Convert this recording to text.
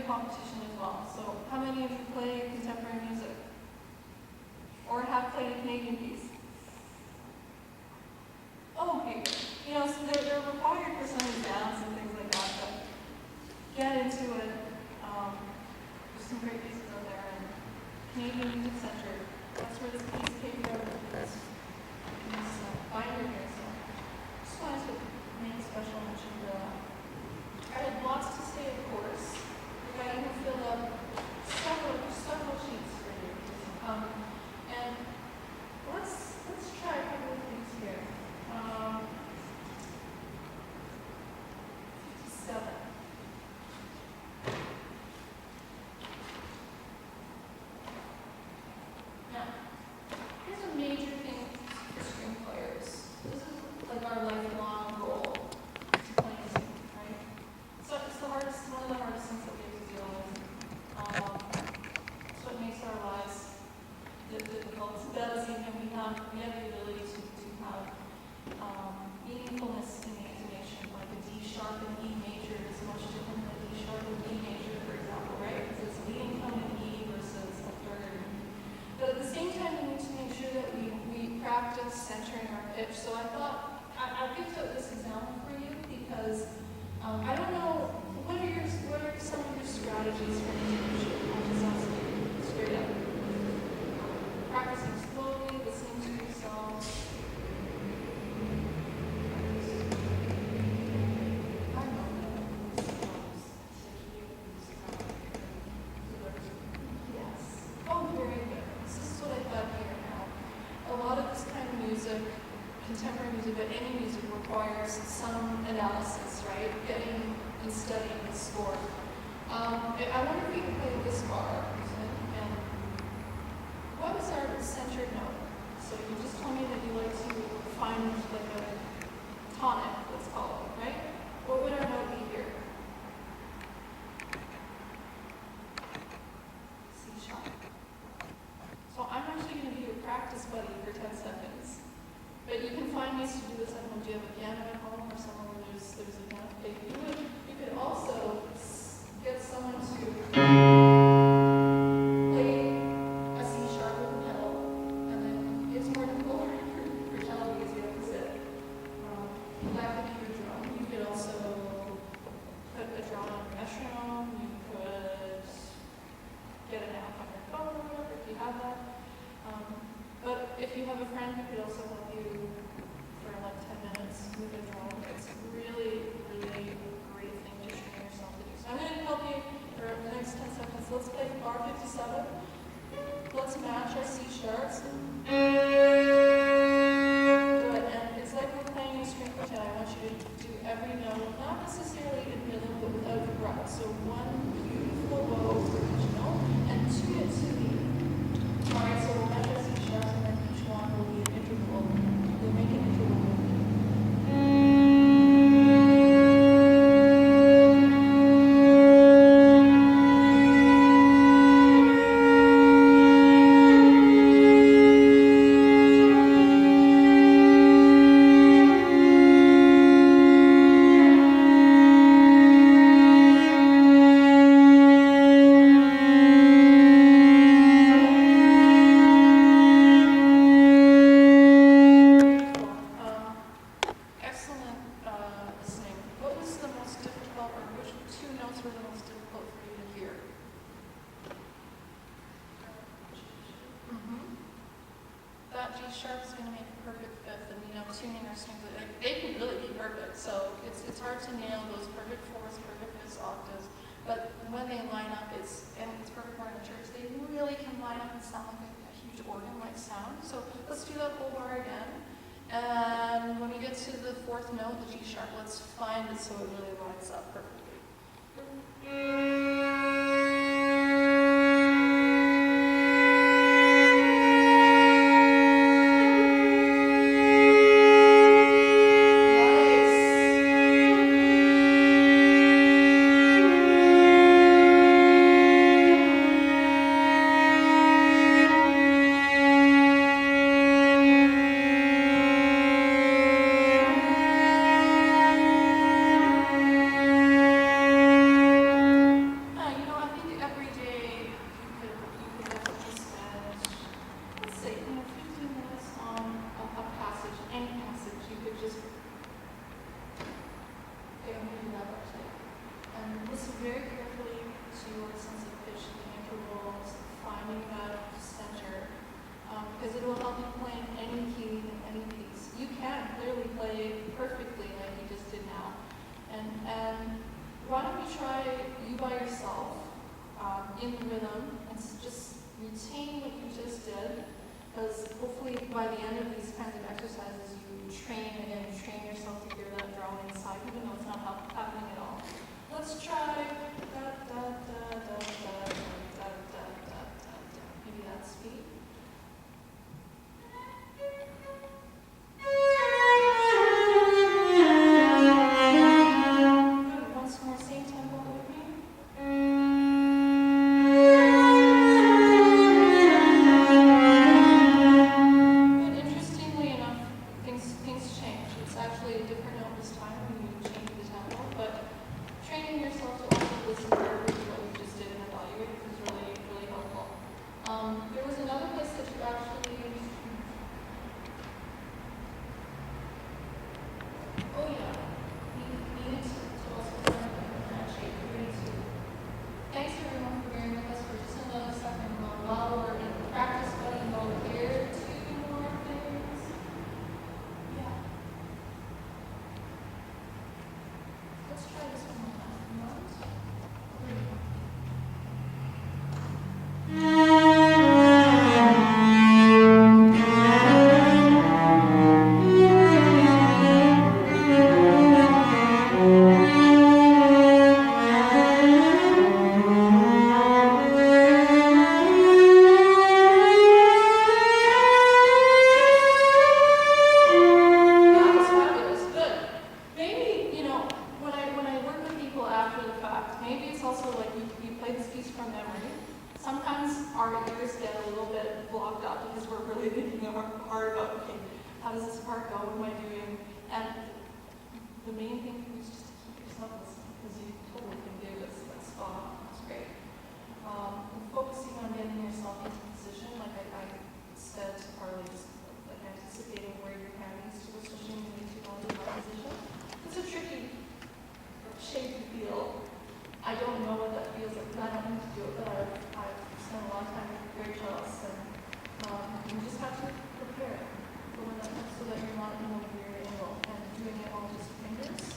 competition as well. So how many of you play contemporary music? Or have played a Canadian piece? Oh, okay. You know, so they're required for some exams and things like that, but get into it. There's some great pieces out there, and Canadian Music Center, that's where this piece came from, this binder here, so just wanted to make a special mention for that. I had lots to say, of course. I even filled up several sheets for you. And let's try a couple of things here. 57. Now, here's a major thing for string players. This is like our lifelong goal to play music, right? So it's the hardest, one of the hardest things that we have to deal with. It's what makes our lives difficult. It does, even we have the ability to have meaningfulness in the intonation, like a D sharp and E major is much different than a D sharp and E major, for example, right? Because it's the income in E versus a third. But at the same time, we need to make sure that we practice centering our pitch. So I thought I picked out this example for you because I don't know what are some of your strategies for intonation. I'll just ask you straight up. Practicing slowly, listening to yourself. Yes. Oh, very good. This is what I thought here now. A lot of this kind of music, contemporary music, but any music requires some analysis, right? Getting and studying the score. I wonder if we can play this bar. And what is our centered note? So you just told me that you like to find like a tonic, let's call it, right? What would our note be here? C sharp. So I'm actually going to be your practice buddy for 10 seconds. But you can find ways to do this at home. Do you have a piano at home or somewhere where there's a piano? You could also get someone to play a C sharp with a pedal, and then it's more difficult for cello because you have to sit. That could be your drum. You could also put a drum on a metronome. You could get an app on your phone or whatever if you have that. But if you have a friend who could also help you for like 10 minutes with a drum, it's really, really a great thing to train yourself to do. So I'm going to help you for the next 10 seconds. Let's play bar 57. Let's match our C sharps. Good. And it's like we're playing a string quartet. I want you to do every note, not necessarily in rhythm, but without a breath. So one beautiful bow for each note, and tune it to the. All right, so we'll match our C sharps, and then each one will be an interval. We'll make an interval movement. So let's do that whole bar again. And when we get to the fourth note, the G sharp, let's find it so it really lines up perfectly. listen very carefully to your sense of pitch, the intervals, finding that center, because it will help you play in any key in any piece. You can clearly play it perfectly like you just did now. And why don't you try you by yourself in the rhythm and just retain what you just did, because hopefully by the end of these kinds of exercises you train yourself to hear that drone inside, even though it's not happening at all. Let's try da da da da da da da da da da. Maybe that speed. Good. Once more, same tempo with me. But interestingly enough, things change. It's actually a different note this time when you change the tempo, but training yourself to also listen carefully to what you just did and evaluate is really, really helpful. There was another place that you actually, oh yeah, we needed to also differentiate. We need to, thanks everyone for bearing with us for just another second while we're in practice buddy mode here. 2 more things. Yeah. Let's try this one more time. That was fabulous. Good. Maybe, when I work with people after the fact, maybe it's also like you play this piece from memory. Sometimes our ears get a little bit blocked up because we're really thinking hard about, okay, how does this part go? What am I doing? And the main thing is just to keep yourself listening, because you totally can do this. That's spot on. That's great. Focusing on getting yourself into position, like I said to Carly, just like anticipating where your hand needs to go, especially when you need to go into that position. It's a tricky shape to feel. I don't know what that feels like, because I don't need to do it, but I've spent a lot of time with Gary Charles, and you just have to prepare for when that comes so that you're not in a weird angle and doing it all just fingers.